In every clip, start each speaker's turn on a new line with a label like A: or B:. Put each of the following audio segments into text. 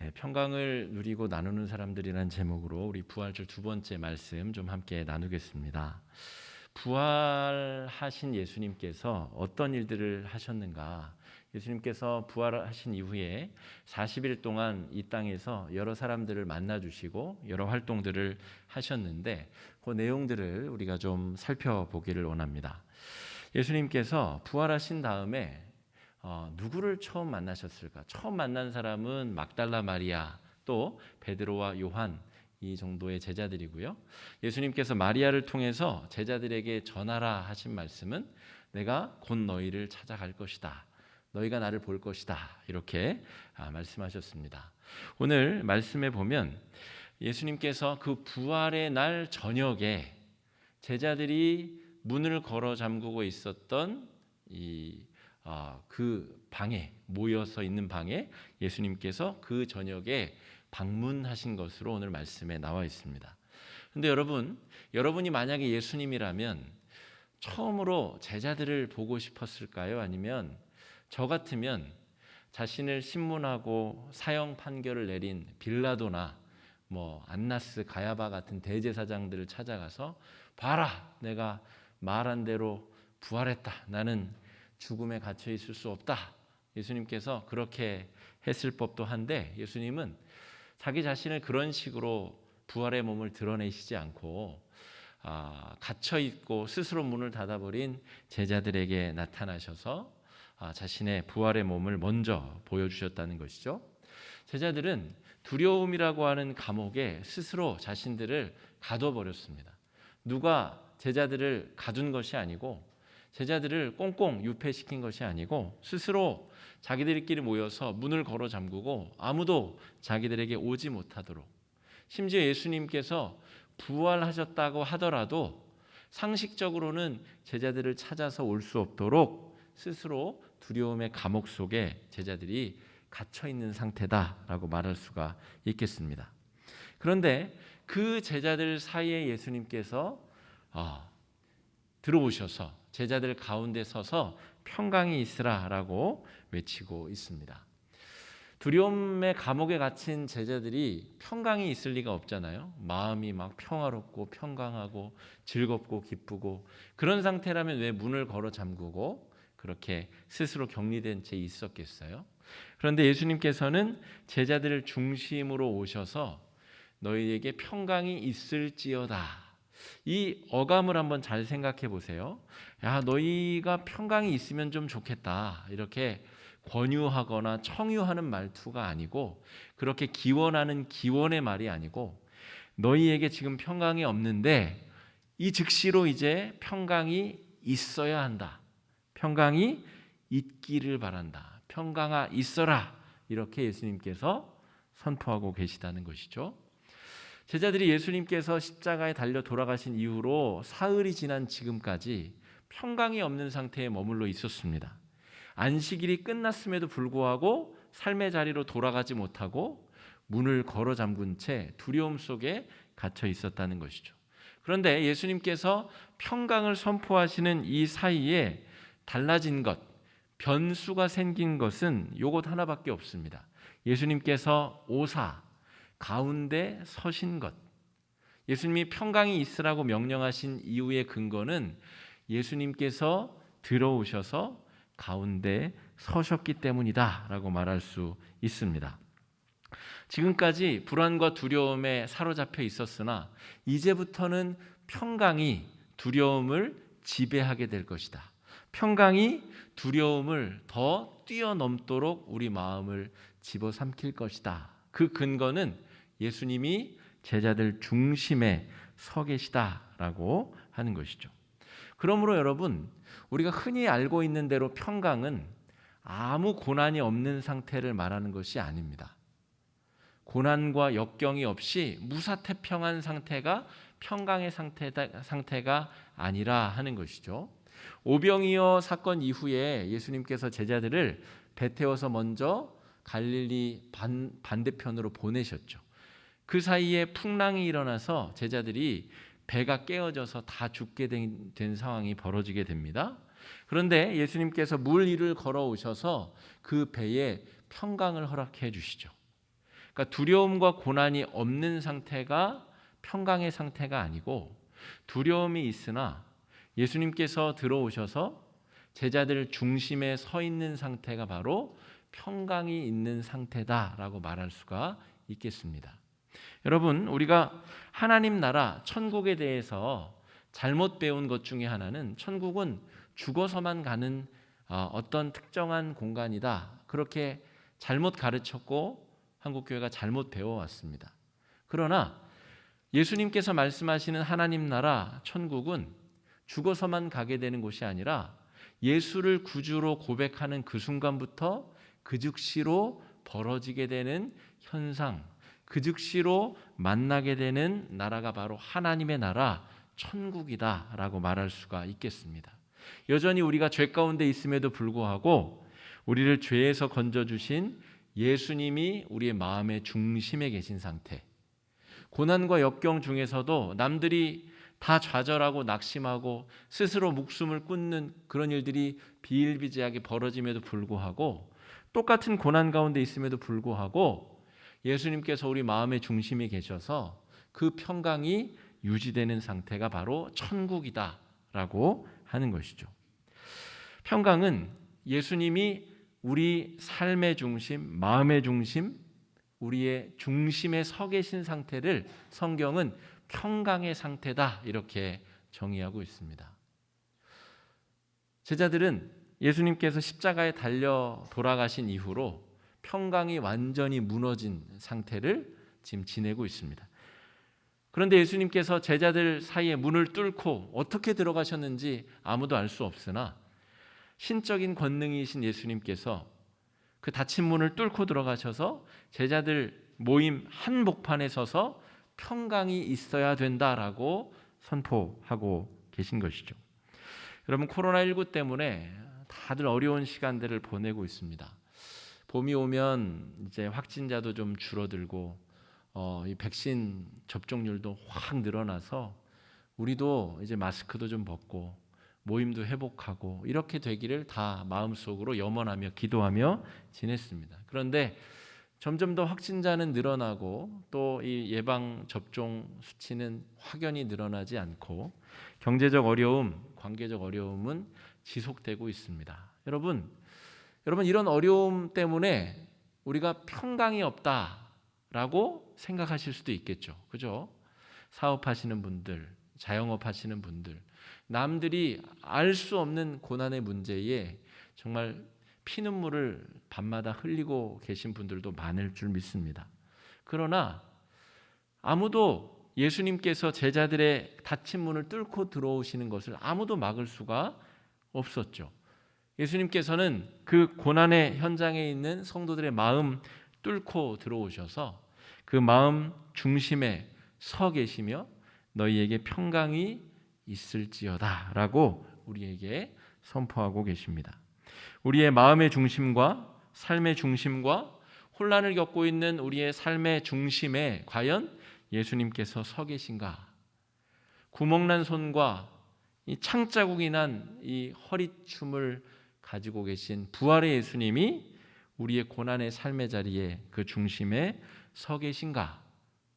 A: 네, 평강을 누리고 나누는 사람들이란 제목으로 우리 부활절 두 번째 말씀 좀 함께 나누겠습니다. 부활하신 예수님께서 어떤 일들을 하셨는가? 예수님께서 부활하신 이후에 40일 동안 이 땅에서 여러 사람들을 만나 주시고 여러 활동들을 하셨는데 그 내용들을 우리가 좀 살펴보기를 원합니다. 예수님께서 부활하신 다음에 누구를 처음 만나셨을까? 처음 만난 사람은 막달라 마리아, 또 베드로와 요한 이 정도의 제자들이고요. 예수님께서 마리아를 통해서 제자들에게 전하라 하신 말씀은 내가 곧 너희를 찾아갈 것이다. 너희가 나를 볼 것이다. 이렇게 말씀하셨습니다. 오늘 말씀에 보면 예수님께서 그 부활의 날 저녁에 제자들이 문을 걸어 잠그고 있었던 그 방에 모여서 있는 방에 예수님께서 그 저녁에 방문하신 것으로 오늘 말씀에 나와 있습니다. 그런데 여러분이 만약에 예수님이라면 처음으로 제자들을 보고 싶었을까요? 아니면 저 같으면 자신을 신문하고 사형 판결을 내린 빌라도나 안나스, 가야바 같은 대제사장들을 찾아가서 봐라, 내가 말한 대로 부활했다. 나는 죽음에 갇혀 있을 수 없다. 예수님께서 그렇게 했을 법도 한데 예수님은 자기 자신을 그런 식으로 부활의 몸을 드러내시지 않고 갇혀 있고 스스로 문을 닫아버린 제자들에게 나타나셔서 자신의 부활의 몸을 먼저 보여주셨다는 것이죠. 제자들은 두려움이라고 하는 감옥에 스스로 자신들을 가둬버렸습니다. 누가 제자들을 가둔 것이 아니고 제자들을 꽁꽁 유폐시킨 것이 아니고 스스로 자기들끼리 모여서 문을 걸어 잠그고 아무도 자기들에게 오지 못하도록, 심지어 예수님께서 부활하셨다고 하더라도 상식적으로는 제자들을 찾아서 올 수 없도록 스스로 두려움의 감옥 속에 제자들이 갇혀 있는 상태다라고 말할 수가 있겠습니다. 그런데 그 제자들 사이에 예수님께서 들어오셔서 제자들 가운데 서서 평강이 있으라라고 외치고 있습니다. 두려움의 감옥에 갇힌 제자들이 평강이 있을 리가 없잖아요. 마음이 막 평화롭고 평강하고 즐겁고 기쁘고 그런 상태라면 왜 문을 걸어 잠그고 그렇게 스스로 격리된 채 있었겠어요? 그런데 예수님께서는 제자들을 중심으로 오셔서 너희에게 평강이 있을지어다. 이 어감을 한번 잘 생각해 보세요. 야, 너희가 평강이 있으면 좀 좋겠다. 이렇게 권유하거나 청유하는 말투가 아니고, 그렇게 기원하는 기원의 말이 아니고, 너희에게 지금 평강이 없는데 이 즉시로 이제 평강이 있어야 한다. 평강이 있기를 바란다. 평강아 있어라. 이렇게 예수님께서 선포하고 계시다는 것이죠. 제자들이 예수님께서 십자가에 달려 돌아가신 이후로 사흘이 지난 지금까지 평강이 없는 상태에 머물러 있었습니다. 안식일이 끝났음에도 불구하고 삶의 자리로 돌아가지 못하고 문을 걸어 잠근 채 두려움 속에 갇혀 있었다는 것이죠. 그런데 예수님께서 평강을 선포하시는 이 사이에 달라진 것, 변수가 생긴 것은 요것 하나밖에 없습니다. 예수님께서 오사 가운데 서신 것. 예수님이 평강이 있으라고 명령하신 이유의 근거는 예수님께서 들어오셔서 가운데 서셨기 때문이다라고 말할 수 있습니다. 지금까지 불안과 두려움에 사로잡혀 있었으나 이제부터는 평강이 두려움을 지배하게 될 것이다. 평강이 두려움을 더 뛰어넘도록 우리 마음을 집어삼킬 것이다. 그 근거는 예수님이 제자들 중심에 서 계시다라고 하는 것이죠. 그러므로 여러분, 우리가 흔히 알고 있는 대로 평강은 아무 고난이 없는 상태를 말하는 것이 아닙니다. 고난과 역경이 없이 무사태평한 상태가 평강의 상태가 아니라 하는 것이죠. 오병이어 사건 이후에 예수님께서 제자들을 배 태워서 먼저 갈릴리 반대편으로 보내셨죠. 그 사이에 풍랑이 일어나서 제자들이 배가 깨어져서 다 죽게 된 상황이 벌어지게 됩니다. 그런데 예수님께서 물 위를 걸어오셔서 그 배에 평강을 허락해 주시죠. 그러니까 두려움과 고난이 없는 상태가 평강의 상태가 아니고, 두려움이 있으나 예수님께서 들어오셔서 제자들 중심에 서 있는 상태가 바로 평강이 있는 상태다라고 말할 수가 있겠습니다. 여러분, 우리가 하나님 나라 천국에 대해서 잘못 배운 것 중에 하나는, 천국은 죽어서만 가는 어떤 특정한 공간이다, 그렇게 잘못 가르쳤고 한국교회가 잘못 배워왔습니다. 그러나 예수님께서 말씀하시는 하나님 나라 천국은 죽어서만 가게 되는 곳이 아니라 예수를 구주로 고백하는 그 순간부터 그 즉시로 벌어지게 되는 현상, 그 즉시로 만나게 되는 나라가 바로 하나님의 나라 천국이다라고 말할 수가 있겠습니다. 여전히 우리가 죄 가운데 있음에도 불구하고 우리를 죄에서 건져주신 예수님이 우리의 마음의 중심에 계신 상태, 고난과 역경 중에서도 남들이 다 좌절하고 낙심하고 스스로 목숨을 끊는 그런 일들이 비일비재하게 벌어짐에도 불구하고, 똑같은 고난 가운데 있음에도 불구하고 예수님께서 우리 마음의 중심에 계셔서 그 평강이 유지되는 상태가 바로 천국이다라고 하는 것이죠. 평강은 예수님이 우리 삶의 중심, 마음의 중심, 우리의 중심에 서 계신 상태를 성경은 평강의 상태다, 이렇게 정의하고 있습니다. 제자들은 예수님께서 십자가에 달려 돌아가신 이후로 평강이 완전히 무너진 상태를 지금 지내고 있습니다. 그런데 예수님께서 제자들 사이에 문을 뚫고 어떻게 들어가셨는지 아무도 알 수 없으나, 신적인 권능이신 예수님께서 그 닫힌 문을 뚫고 들어가셔서 제자들 모임 한복판에 서서 평강이 있어야 된다라고 선포하고 계신 것이죠. 여러분, 코로나19 때문에 다들 어려운 시간들을 보내고 있습니다. 봄이 오면 이제 확진자도 좀 줄어들고 이 백신 접종률도 확 늘어나서 우리도 이제 마스크도 좀 벗고 모임도 회복하고 이렇게 되기를 다 마음속으로 염원하며 기도하며 지냈습니다. 그런데 점점 더 확진자는 늘어나고 또 이 예방 접종 수치는 확연히 늘어나지 않고 경제적 어려움, 관계적 어려움은 지속되고 있습니다. 여러분 이런 어려움 때문에 우리가 평강이 없다라고 생각하실 수도 있겠죠. 그죠? 사업하시는 분들, 자영업 하시는 분들, 남들이 알 수 없는 고난의 문제에 정말 피눈물을 밤마다 흘리고 계신 분들도 많을 줄 믿습니다. 그러나 아무도 예수님께서 제자들의 닫힌 문을 뚫고 들어오시는 것을 아무도 막을 수가 없었죠. 예수님께서는 그 고난의 현장에 있는 성도들의 마음 뚫고 들어오셔서 그 마음 중심에 서 계시며 너희에게 평강이 있을지어다 라고 우리에게 선포하고 계십니다. 우리의 마음의 중심과 삶의 중심과 혼란을 겪고 있는 우리의 삶의 중심에 과연 예수님께서 서 계신가? 구멍난 손과 이 창자국이 난 이 허리춤을 가지고 계신 부활의 예수님이 우리의 고난의 삶의 자리에 그 중심에 서 계신가?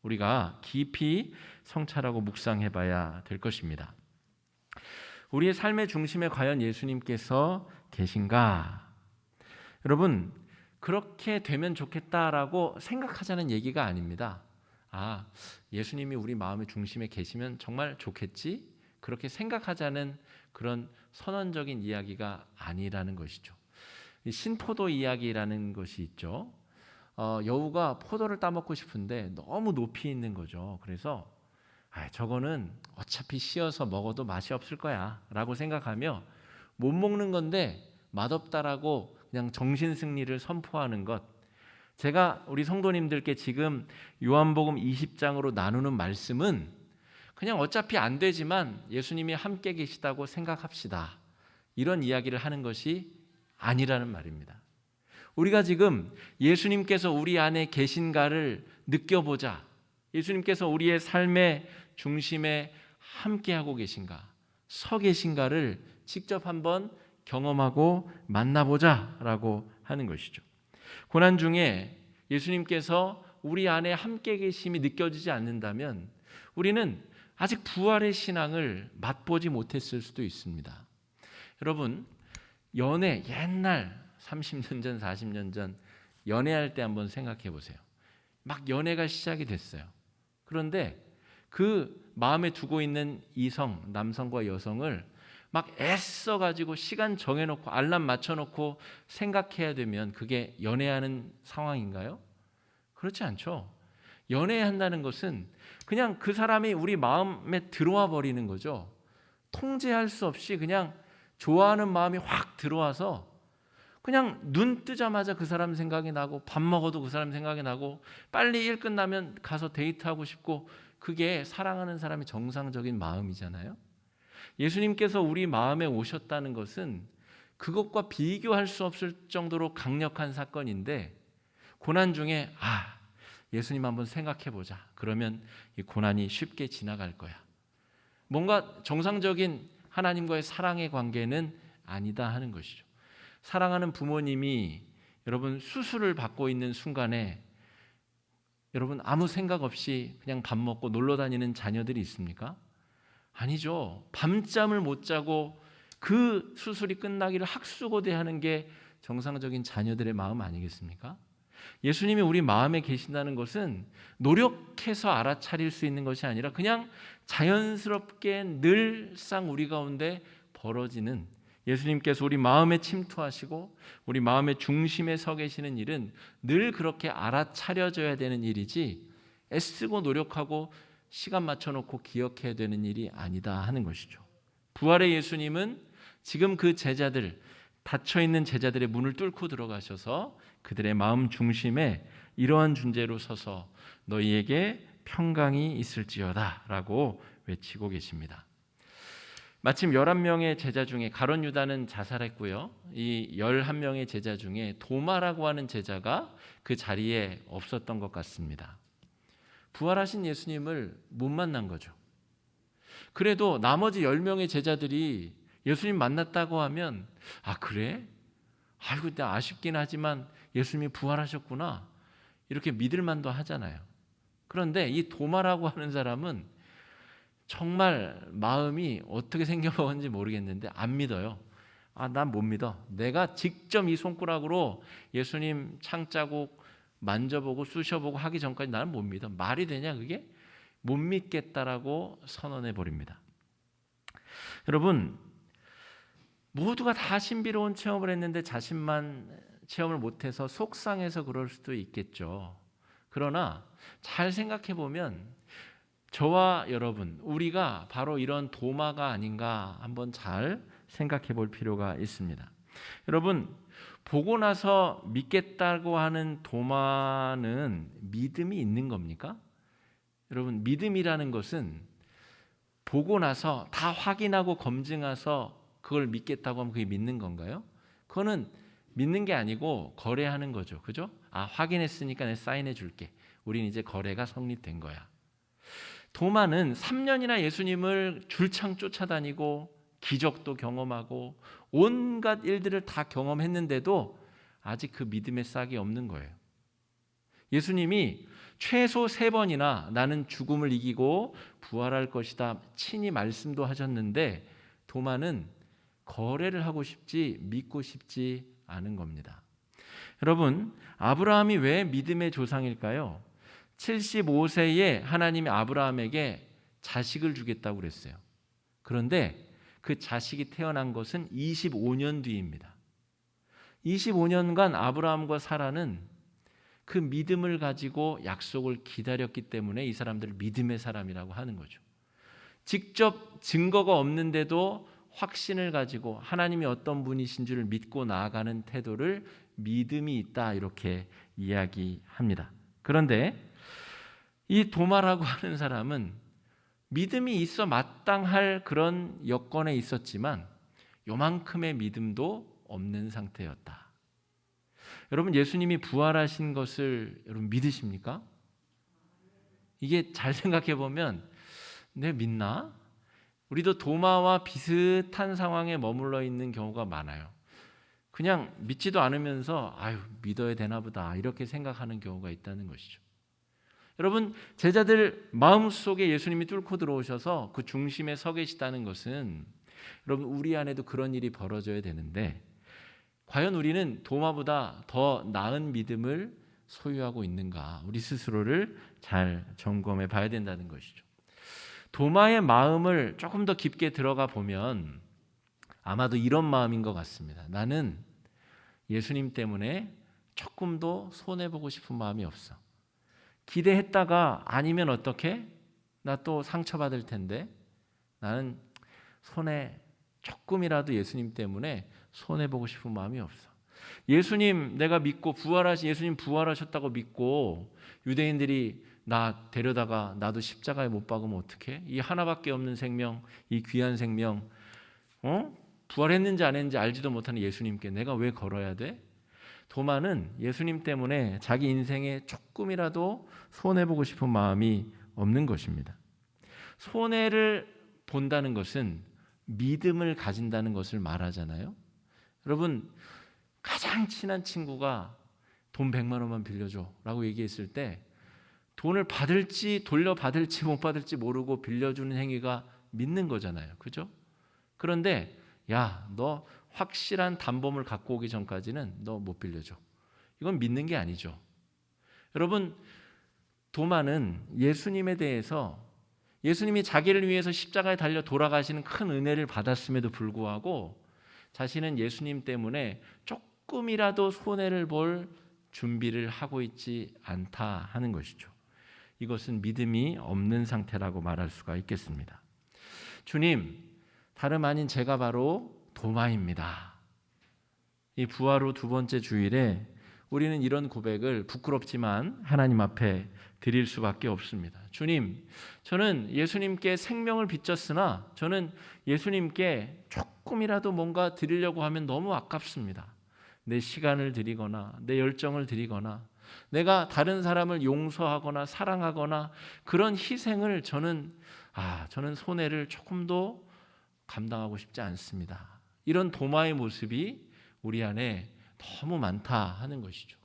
A: 우리가 깊이 성찰하고 묵상해 봐야 될 것입니다. 우리의 삶의 중심에 과연 예수님께서 계신가? 여러분, 그렇게 되면 좋겠다라고 생각하자는 얘기가 아닙니다. 예수님이 우리 마음의 중심에 계시면 정말 좋겠지? 그렇게 생각하자는 그런 선언적인 이야기가 아니라는 것이죠. 신포도 이야기라는 것이 있죠. 여우가 포도를 따먹고 싶은데 너무 높이 있는 거죠. 그래서 저거는 어차피 씌어서 먹어도 맛이 없을 거야 라고 생각하며 못 먹는 건데 맛없다라고 그냥 정신승리를 선포하는 것, 제가 우리 성도님들께 지금 요한복음 20장으로 나누는 말씀은 그냥 어차피 안 되지만 예수님이 함께 계시다고 생각합시다, 이런 이야기를 하는 것이 아니라는 말입니다. 우리가 지금 예수님께서 우리 안에 계신가를 느껴보자, 예수님께서 우리의 삶의 중심에 함께하고 계신가, 서 계신가를 직접 한번 경험하고 만나보자라고 하는 것이죠. 고난 중에 예수님께서 우리 안에 함께 계심이 느껴지지 않는다면 우리는 아직 부활의 신앙을 맛보지 못했을 수도 있습니다. 여러분, 연애 옛날 30년 전, 40년 전 연애할 때 한번 생각해 보세요. 막 연애가 시작이 됐어요. 그런데 그 마음에 두고 있는 이성, 남성과 여성을 막 애써 가지고 시간 정해놓고 알람 맞춰놓고 생각해야 되면 그게 연애하는 상황인가요? 그렇지 않죠. 연애한다는 것은 그냥 그 사람이 우리 마음에 들어와 버리는 거죠. 통제할 수 없이 그냥 좋아하는 마음이 확 들어와서 그냥 눈 뜨자마자 그 사람 생각이 나고 밥 먹어도 그 사람 생각이 나고 빨리 일 끝나면 가서 데이트하고 싶고, 그게 사랑하는 사람의 정상적인 마음이잖아요. 예수님께서 우리 마음에 오셨다는 것은 그것과 비교할 수 없을 정도로 강력한 사건인데, 고난 중에 예수님 한번 생각해 보자. 그러면 이 고난이 쉽게 지나갈 거야. 뭔가 정상적인 하나님과의 사랑의 관계는 아니다 하는 것이죠. 사랑하는 부모님이 여러분 수술을 받고 있는 순간에 여러분 아무 생각 없이 그냥 밥 먹고 놀러 다니는 자녀들이 있습니까? 아니죠. 밤잠을 못 자고 그 수술이 끝나기를 학수고대하는 게 정상적인 자녀들의 마음 아니겠습니까? 예수님이 우리 마음에 계신다는 것은 노력해서 알아차릴 수 있는 것이 아니라 그냥 자연스럽게 늘상 우리 가운데 벌어지는, 예수님께서 우리 마음에 침투하시고 우리 마음의 중심에 서 계시는 일은 늘 그렇게 알아차려져야 되는 일이지 애쓰고 노력하고 시간 맞춰놓고 기억해야 되는 일이 아니다 하는 것이죠. 부활의 예수님은 지금 그 제자들, 닫혀있는 제자들의 문을 뚫고 들어가셔서 그들의 마음 중심에 이러한 존재로 서서 너희에게 평강이 있을지어다 라고 외치고 계십니다. 마침 11명의 제자 중에 가룟 유다는 자살했고요. 이 11명의 제자 중에 도마라고 하는 제자가 그 자리에 없었던 것 같습니다. 부활하신 예수님을 못 만난 거죠. 그래도 나머지 10명의 제자들이 예수님 만났다고 하면 그래? 아이고 나 아쉽긴 하지만 예수님이 부활하셨구나 이렇게 믿을 만도 하잖아요. 그런데 이 도마라고 하는 사람은 정말 마음이 어떻게 생겨먹었는지 모르겠는데 안 믿어요. 난 못 믿어. 내가 직접 이 손가락으로 예수님 창자국 만져보고 쑤셔보고 하기 전까지 나는 못 믿어. 말이 되냐 그게? 못 믿겠다라고 선언해 버립니다. 여러분, 모두가 다 신비로운 체험을 했는데 자신만 체험을 못해서 속상해서 그럴 수도 있겠죠. 그러나 잘 생각해 보면 저와 여러분, 우리가 바로 이런 도마가 아닌가 한번 잘 생각해 볼 필요가 있습니다. 여러분, 보고 나서 믿겠다고 하는 도마는 믿음이 있는 겁니까? 여러분, 믿음이라는 것은 보고 나서 다 확인하고 검증해서 그걸 믿겠다고 하면 그게 믿는 건가요? 그거는 믿는 게 아니고 거래하는 거죠. 그죠? 확인했으니까 내가 사인해 줄게. 우린 이제 거래가 성립된 거야. 도마는 3년이나 예수님을 줄창 쫓아다니고 기적도 경험하고 온갖 일들을 다 경험했는데도 아직 그 믿음의 싹이 없는 거예요. 예수님이 최소 3번이나 나는 죽음을 이기고 부활할 것이다 친히 말씀도 하셨는데 도마는 거래를 하고 싶지 믿고 싶지 않은 겁니다. 여러분, 아브라함이 왜 믿음의 조상일까요? 75세에 하나님이 아브라함에게 자식을 주겠다고 그랬어요. 그런데 그 자식이 태어난 것은 25년 뒤입니다. 25년간 아브라함과 사라는 그 믿음을 가지고 약속을 기다렸기 때문에 이 사람들을 믿음의 사람이라고 하는 거죠. 직접 증거가 없는데도 확신을 가지고 하나님이 어떤 분이신 줄을 믿고 나아가는 태도를 믿음이 있다 이렇게 이야기합니다. 그런데 이 도마라고 하는 사람은 믿음이 있어 마땅할 그런 여건에 있었지만 요만큼의 믿음도 없는 상태였다. 여러분, 예수님이 부활하신 것을 여러분 믿으십니까? 이게 잘 생각해 보면 내가 믿나? 우리도 도마와 비슷한 상황에 머물러 있는 경우가 많아요. 그냥 믿지도 않으면서 믿어야 되나 보다 이렇게 생각하는 경우가 있다는 것이죠. 여러분, 제자들 마음속에 예수님이 뚫고 들어오셔서 그 중심에 서 계시다는 것은 여러분, 우리 안에도 그런 일이 벌어져야 되는데 과연 우리는 도마보다 더 나은 믿음을 소유하고 있는가? 우리 스스로를 잘 점검해 봐야 된다는 것이죠. 도마의 마음을 조금 더 깊게 들어가 보면 아마도 이런 마음인 것 같습니다. 나는 예수님 때문에 조금도 손해보고 싶은 마음이 없어. 기대했다가 아니면 어떻게? 나 또 상처받을 텐데 나는 조금이라도 예수님 때문에 손해보고 싶은 마음이 없어. 예수님 내가 믿고 예수님 부활하셨다고 믿고 유대인들이 나 데려다가 나도 십자가에 못 박으면 어떡해? 이 하나밖에 없는 생명, 이 귀한 생명, 부활했는지 안 했는지 알지도 못하는 예수님께 내가 왜 걸어야 돼? 도마는 예수님 때문에 자기 인생에 조금이라도 손해보고 싶은 마음이 없는 것입니다. 손해를 본다는 것은 믿음을 가진다는 것을 말하잖아요. 여러분, 가장 친한 친구가 돈 100만 원만 빌려줘 라고 얘기했을 때 돈을 받을지 돌려받을지 못 받을지 모르고 빌려주는 행위가 믿는 거잖아요. 그죠? 그런데 야, 너 확실한 담보물 갖고 오기 전까지는 너 못 빌려줘. 이건 믿는 게 아니죠. 여러분, 도마는 예수님에 대해서 예수님이 자기를 위해서 십자가에 달려 돌아가시는 큰 은혜를 받았음에도 불구하고 자신은 예수님 때문에 조금이라도 손해를 볼 준비를 하고 있지 않다 하는 것이죠. 이것은 믿음이 없는 상태라고 말할 수가 있겠습니다. 주님, 다름 아닌 제가 바로 도마입니다. 이 부활 후 두 번째 주일에 우리는 이런 고백을 부끄럽지만 하나님 앞에 드릴 수밖에 없습니다. 주님, 저는 예수님께 생명을 비쳤으나 저는 예수님께 조금이라도 뭔가 드리려고 하면 너무 아깝습니다. 내 시간을 드리거나 내 열정을 드리거나 내가 다른 사람을 용서하거나 사랑하거나 그런 희생을 저는 손해를 조금도 감당하고 싶지 않습니다. 이런 도마의 모습이 우리 안에 너무 많다 하는 것이죠.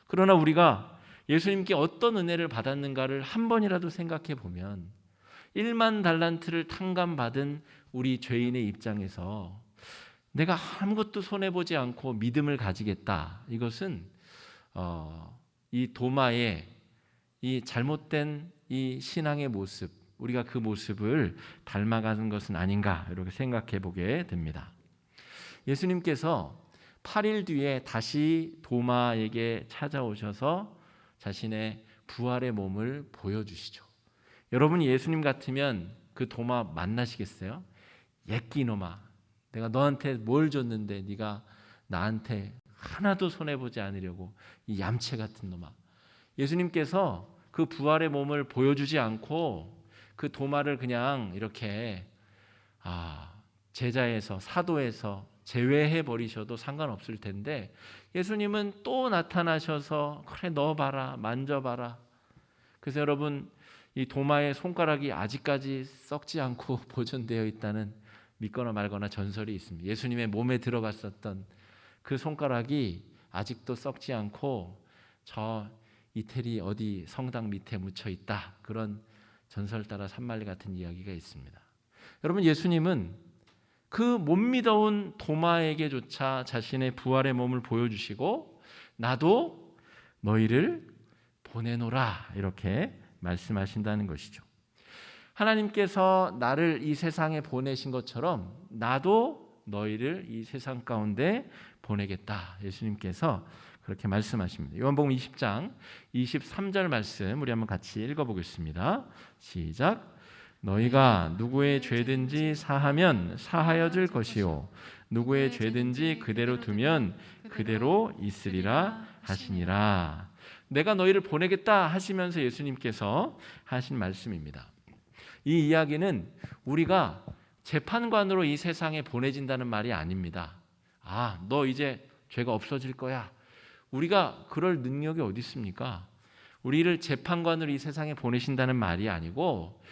A: 그러나 우리가 예수님께 어떤 은혜를 받았는가를 한 번이라도 생각해 보면 1만 달란트를 탕감받은 우리 죄인의 입장에서 내가 아무것도 손해보지 않고 믿음을 가지겠다. 이것은 이 도마의 이 잘못된 이 신앙의 모습, 우리가 그 모습을 닮아가는 것은 아닌가 이렇게 생각해 보게 됩니다. 예수님께서 8일 뒤에 다시 도마에게 찾아오셔서 자신의 부활의 몸을 보여주시죠. 여러분이 예수님 같으면 그 도마 만나시겠어요? 예끼노마, 내가 너한테 뭘 줬는데 네가 나한테 하나도 손해보지 않으려고 이 얌체 같은 놈아. 예수님께서 그 부활의 몸을 보여주지 않고 그 도마를 그냥 이렇게 제자에서 사도에서 제외해 버리셔도 상관없을 텐데 예수님은 또 나타나셔서 그래 넣어봐라 만져봐라. 그래서 여러분 이 도마의 손가락이 아직까지 썩지 않고 보존되어 있다는 믿거나 말거나 전설이 있습니다. 예수님의 몸에 들어갔었던 그 손가락이 아직도 썩지 않고 저 이태리 어디 성당 밑에 묻혀 있다. 그런 전설 따라 산말리 같은 이야기가 있습니다. 여러분 예수님은 그 못 믿어온 도마에게조차 자신의 부활의 몸을 보여주시고 나도 너희를 보내노라 이렇게 말씀하신다는 것이죠. 하나님께서 나를 이 세상에 보내신 것처럼 나도 너희를 이 세상 가운데 보내겠다. 예수님께서 그렇게 말씀하십니다. 요한복음 20장 23절 말씀 우리 한번 같이 읽어보겠습니다. 시작. 너희가 누구의 죄든지 사하면 사하여질 것이요 누구의 죄든지 그대로 두면 그대로 있으리라 하시니라. 내가 너희를 보내겠다 하시면서 예수님께서 하신 말씀입니다. 이 이야기는 우리가 재판관으로 이 세상에 보내진다는 말이 아닙니다. 너 이제 죄가 없어질 거야. 우리가 그럴 능력이 어디 있습니까? 우리를 재판관으로 이 세상에 보내신다는 말이 아니고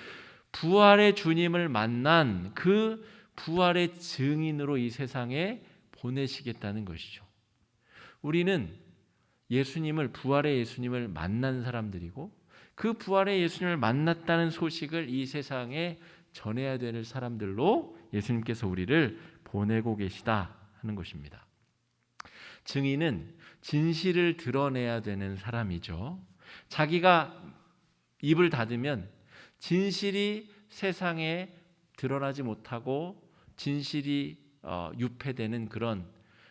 A: 부활의 주님을 만난 그 부활의 증인으로 이 세상에 보내시겠다는 것이죠. 우리는 부활의 예수님을 만난 사람들이고 그 부활의 예수님을 만났다는 소식을 이 세상에 전해야 되는 사람들로 예수님께서 우리를 보내고 계시다 하는 것입니다. 증인은 진실을 드러내야 되는 사람이죠. 자기가 입을 닫으면 진실이 세상에 드러나지 못하고 진실이 유폐되는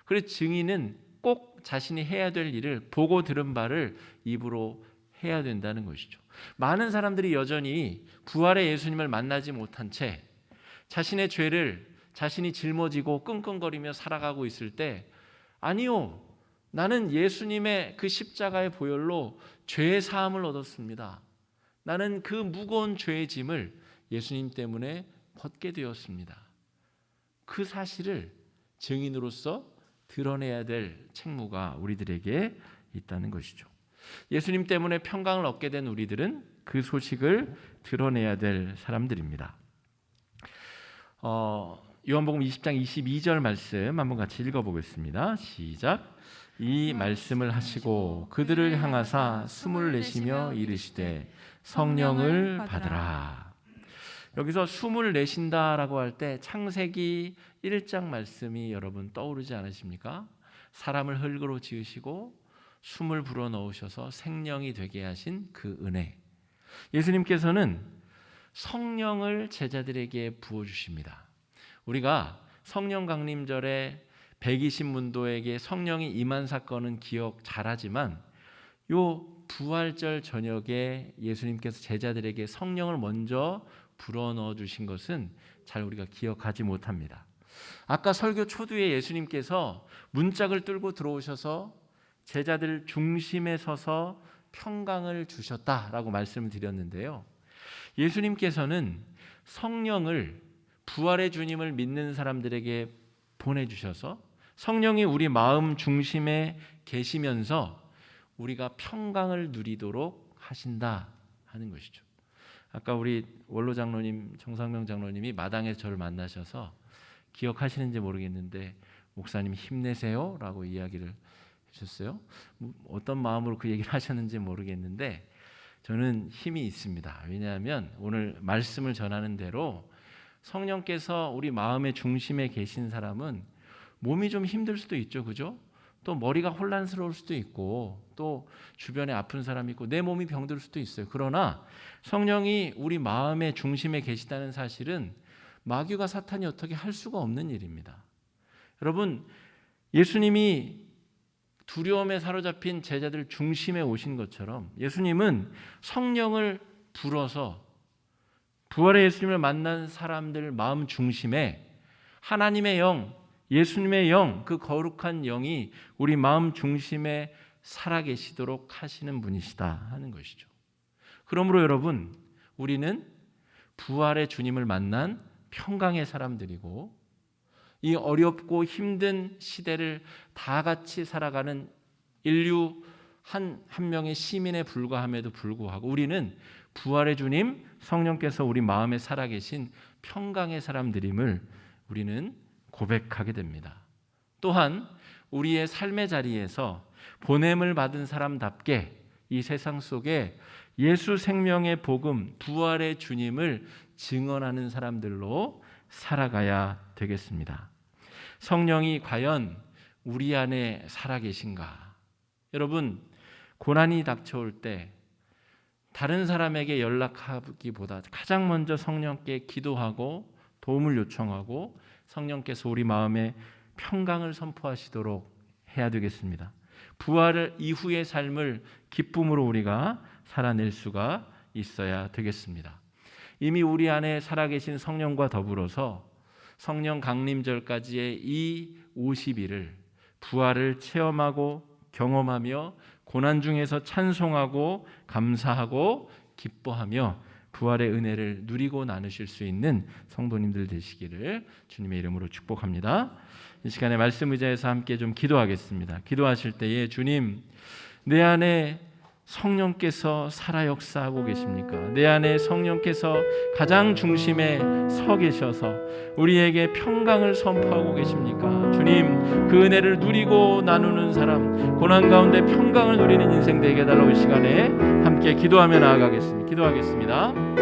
A: 그래서 증인은 꼭 자신이 해야 될 일을 보고 들은 바를 입으로 해야 된다는 것이죠. 많은 사람들이 여전히 부활의 예수님을 만나지 못한 채 자신의 죄를 자신이 짊어지고 끙끙거리며 살아가고 있을 때, 아니요, 나는 예수님의 그 십자가의 보혈로 죄의 사함을 얻었습니다. 나는 그 무거운 죄의 짐을 예수님 때문에 벗게 되었습니다. 그 사실을 증인으로서 드러내야 될 책무가 우리들에게 있다는 것이죠. 예수님 때문에 평강을 얻게 된 우리들은 그 소식을 드러내야 될 사람들입니다. 요한복음 20장 22절 말씀 한번 같이 읽어보겠습니다. 시작. 이 말씀을 하시고 그들을 향하사 숨을 내쉬며 이르시되 성령을 받으라. 여기서 숨을 내쉰다라고 할 때 창세기 1장 말씀이 여러분 떠오르지 않으십니까? 사람을 흙으로 지으시고 숨을 불어넣으셔서 생명이 되게 하신 그 은혜. 예수님께서는 성령을 제자들에게 부어주십니다. 우리가 성령 강림절에 120문도에게 성령이 임한 사건은 기억 잘하지만 요 부활절 저녁에 예수님께서 제자들에게 성령을 먼저 불어넣어 주신 것은 잘 우리가 기억하지 못합니다. 아까 설교 초두에 예수님께서 문짝을 뚫고 들어오셔서 제자들 중심에 서서 평강을 주셨다라고 말씀을 드렸는데요. 예수님께서는 성령을 부활의 주님을 믿는 사람들에게 보내주셔서 성령이 우리 마음 중심에 계시면서 우리가 평강을 누리도록 하신다 하는 것이죠. 아까 우리 원로 장로님, 정상명 장로님이 마당에서 저를 만나셔서 기억하시는지 모르겠는데 목사님 힘내세요 라고 이야기를 해주셨어요. 어떤 마음으로 그 얘기를 하셨는지 모르겠는데 저는 힘이 있습니다. 왜냐하면 오늘 말씀을 전하는 대로 성령께서 우리 마음의 중심에 계신 사람은 몸이 좀 힘들 수도 있죠, 그죠? 또 머리가 혼란스러울 수도 있고 또 주변에 아픈 사람이 있고 내 몸이 병들 수도 있어요. 그러나 성령이 우리 마음의 중심에 계시다는 사실은 마귀가 사탄이 어떻게 할 수가 없는 일입니다. 여러분, 예수님이 두려움에 사로잡힌 제자들 중심에 오신 것처럼 예수님은 성령을 불어서 부활의 예수님을 만난 사람들 마음 중심에 하나님의 영, 예수님의 영, 그 거룩한 영이 우리 마음 중심에 살아계시도록 하시는 분이시다 하는 것이죠. 그러므로 여러분, 우리는 부활의 주님을 만난 평강의 사람들이고 이 어렵고 힘든 시대를 다 같이 살아가는 인류 한 명의 시민에 불과함에도 불구하고 우리는 부활의 주님 성령께서 우리 마음에 살아계신 평강의 사람들임을 우리는 고백하게 됩니다. 또한 우리의 삶의 자리에서 보냄을 받은 사람답게 이 세상 속에 예수 생명의 복음, 부활의 주님을 증언하는 사람들로 살아가야 되겠습니다. 성령이 과연 우리 안에 살아계신가? 여러분, 고난이 닥쳐올 때 다른 사람에게 연락하기보다 가장 먼저 성령께 기도하고 도움을 요청하고 성령께서 우리 마음에 평강을 선포하시도록 해야 되겠습니다. 부활 이후의 삶을 기쁨으로 우리가 살아낼 수가 있어야 되겠습니다. 이미 우리 안에 살아계신 성령과 더불어서 성령 강림절까지의 이 50일을 부활을 체험하고 경험하며 고난 중에서 찬송하고 감사하고 기뻐하며 부활의 은혜를 누리고 나누실 수 있는 성도님들 되시기를 주님의 이름으로 축복합니다. 이 시간에 말씀 의자에서 함께 좀 기도하겠습니다. 기도하실 때에 주님, 내 안에 성령께서 살아 역사하고 계십니까? 내 안에 성령께서 가장 중심에 서 계셔서 우리에게 평강을 선포하고 계십니까? 주님, 그 은혜를 누리고 나누는 사람, 고난 가운데 평강을 누리는 인생 되게 해달라고 이 시간에 함께 기도하며 나아가겠습니다. 기도하겠습니다.